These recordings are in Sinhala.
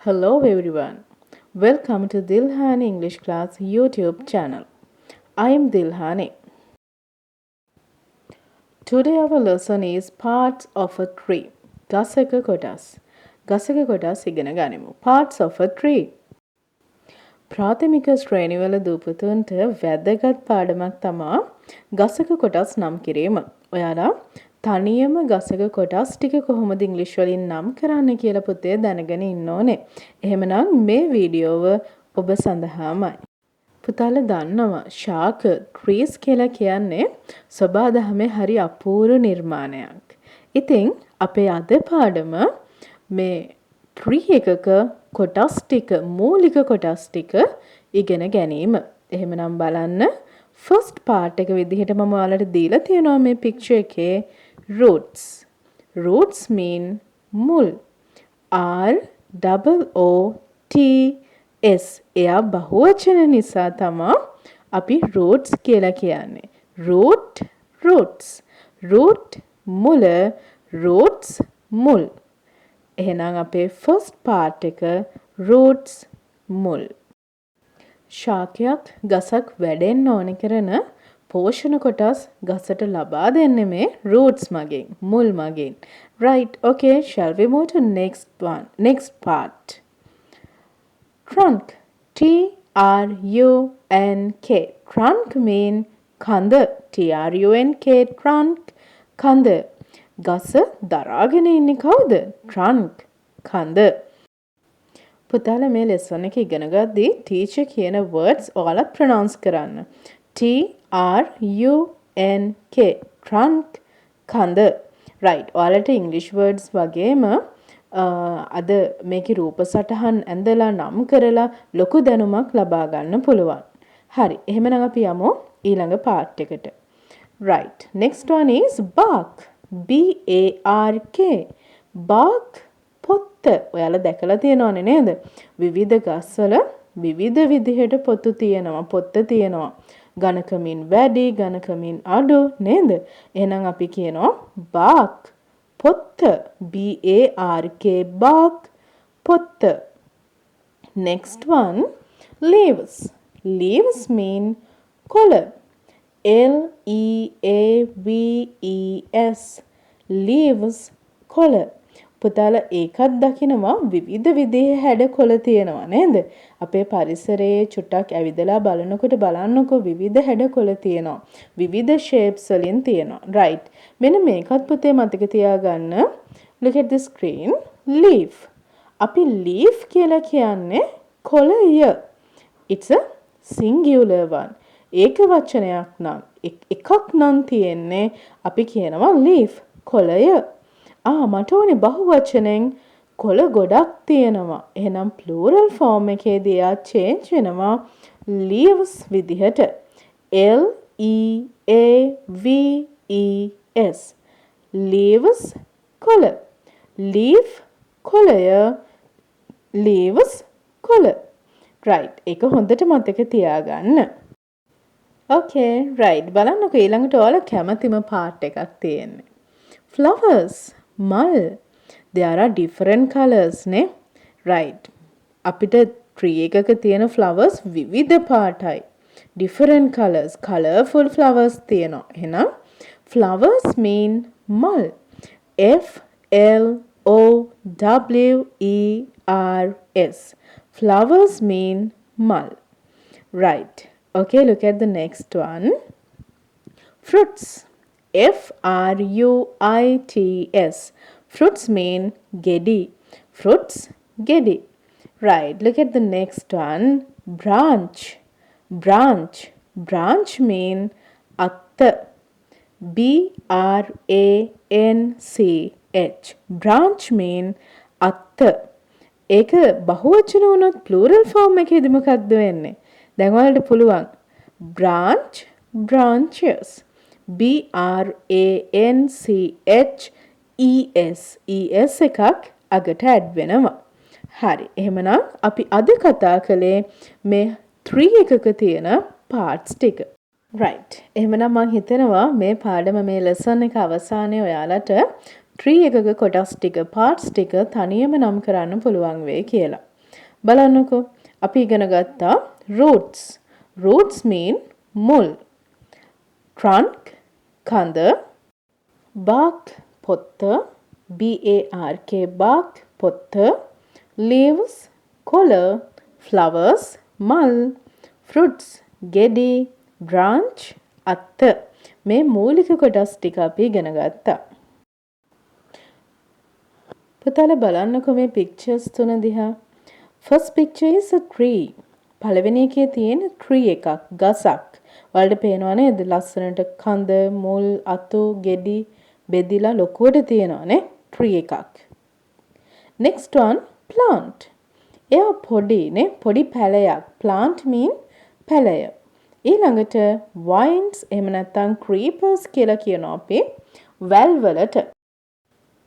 Hello everyone. Welcome to Dilhani English Class YouTube channel. I am Dilhani. Today our lesson is parts of a tree. Gasaka kotas. Gasaka kotas ඉගෙන ගනිමු. Parts of a tree. ප්‍රාථමික ශ්‍රේණිවල දූපතුන්ට වැදගත් පාඩමක් තමා ගසක කොටස් නම් කිරීම. ඔයාලා තනියම ගසක කොටස් ටික කොහොමද ඉංග්‍රීසි වලින් නම් කරන්න කියලා පුතේ දැනගෙන ඉන්න ඕනේ. එහෙමනම් මේ වීඩියෝව ඔබ සඳහාමයි. පුතාලා දන්නවා ශාක ට්‍රීස් කියලා කියන්නේ සබාදහමේ හරි අපූර්ව නිර්මාණයක්. ඉතින් අපේ අද පාඩම මේ ට්‍රී එකක කොටස් ටික මූලික කොටස් ටික ඉගෙන ගැනීම. එහෙමනම් බලන්න ෆස්ට් පාර්ට් එක විදිහට මම ඔයාලට දීලා තියෙනවා මේ පික්චර් එකේ roots. Roots mean මුල්. ROOTS. එයා බහුවචන නිසා තමයි අපි roots කියලා කියන්නේ. roots. root මුල, roots මුල්. එහෙනම් අපේ ෆස්ට් පාර්ට් එක roots මුල්. ශාකයක් ගසක් වැඩෙන්න ඕන කරන පෝෂණ කොටස් ගසට ලබා දෙන්නේ මේ roots මගෙන්, මුල් මගෙන්. Right, okay, shall we move to next part. Trunk. Trunk. Trunk mean කඳ. Trunk, trunk, කඳ. ගස දරාගෙන ඉන්නේ කවුද? trunk, කඳ. පුතාලා මේ ලෙසන් එක ඉගෙන ගද්දී ටීචර් කියන words ඔයාලා pronounce කරන්න. TRUNK, trunk, කඳ. right, ඔයාලට English words වගේම අද මේකේ රූප සටහන් ඇඳලා නම් කරලා ලොකු දැනුමක් ලබා ගන්න පුළුවන්. හරි, එහෙමනම් අපි යමු ඊළඟ part එකට. right, next one is bark. BARK. bark පොත්ත. ඔයාලා දැකලා තියෙනවනේ නේද? විවිධ ගස්වල විවිධ විදිහට පොතු තියෙනවා, පොත්ත තියෙනවා. ඝනකමින් වැඩි, ඝනකමින් අඩු නේද? එහෙනම් අපි කියනවා bark පොත්ත. BARK bark පොත්ත. next one leaves. leaves mean කොළ. LEAVES leaves කොළ. පුතාලා ඒකත් දකිනවා විවිධ විදිහේ හැඩ කොළ තියෙනවා නේද? අපේ පරිසරයේ චුට්ටක් ඇවිදලා බලන්නකෝ විවිධ හැඩ කොළ තියෙනවා. විවිධ shapes වලින් තියෙනවා. right. මෙන්න මේකත් පුතේ මතක තියාගන්න. look at the screen. leaf. අපි leaf කියලා කියන්නේ කොළය. it's a singular one. ඒක වචනයක් නම් එකක් නම් තියෙන්නේ අපි කියනවා leaf කොළය. මට ඕනේ බහුවචනෙන් කොළ ගොඩක් තියෙනවා. එහෙනම් plural form එකේදී ආ change වෙනවා leaves විදිහට. LEAVES leaves කොළ. leaf කොළය, leaves කොළ. right, ඒක හොඳට මතක තියාගන්න. okay, right, බලන්නකෝ ඊළඟට ඔයාලා කැමතිම part එකක් තියෙන්නේ. flowers. මල්. there are different colors නේ. right. අපිට tree එකක තියෙන flowers විවිධ පාටයි. different colors, colorful flowers තියෙනවා. එහෙනම් flowers mean මල්. FLOWERS flowers mean මල්. right. okay, look at the next one. fruits. FRUITS fruits mean ගෙඩි. fruits ගෙඩි. right, look at the next one. branch. branch mean අත්ත. BRANCH branch mean අත්ත. ඒක බහුවචන වුණොත් plural form එකේදී මොකක්ද වෙන්නේ? දැන් ඔයාලට පුළුවන් branch, branches. BRANCHES එකක් අගට ඇඩ් වෙනවා. හරි, එහෙමනම් අපි අද කතා කළේ මේ 3 එකක තියෙන parts ටික. right, එහෙමනම් මම හිතනවා මේ පාඩම මේ lesson එක අවසානයේ ඔයාලට 3 එකක කොටස් ටික parts ටික තනියම නම් කරන්න පුළුවන් වෙයි කියලා. බලන්නකෝ. අපි ඉගෙන ගත්තා roots. Roots mean මුල්. Trunk කඳ. Bark පොත්ත. BARK bark පොත්ත. Leaves කොළ. Flowers මල්. Fruits ගෙඩි. Branch අත්ත. මේ මූලික කොටස් ටික අපි ඉගෙන ගත්තා. පුතාලා බලන්නකෝ මේ pictures තුන දිහා. First picture is a tree. පළවෙනි එකේ තියෙන tree එකක්, ගසක්. ඔයාලට පේනවා නේද? ලස්සනට කඳ, මුල්, අතු, ගෙඩි බෙදිලා ලොකුවට තියෙනවානේ tree එකක්. Next one plant. එයා පොඩිනේ, පොඩි පැලයක්. Plant mean පැලය. ඊළඟට vines එහෙම නැත්නම් creepers කියලා කියනවා අපි වැල් වලට.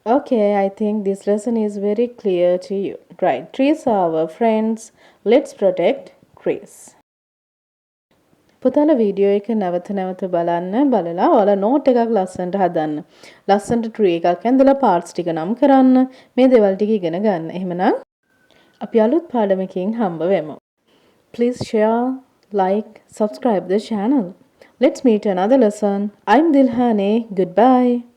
Okay, I think this lesson is very clear to you. Right, trees are our friends. Let's protect trees. පුතාලා වීඩියෝ එක නැවත බලලා ඔයාලා නෝට් එකක් ලස්සනට හදන්න. ලස්සනට tree එකක් ඇඳලා parts ටික නම් කරන්න. මේ දේවල් ටික ඉගෙන ගන්න. එහෙමනම් අපි අලුත් පාඩමකින් හම්බ වෙමු. Please share, like, subscribe the channel. Let's meet another lesson. I'm Dilhani. Goodbye.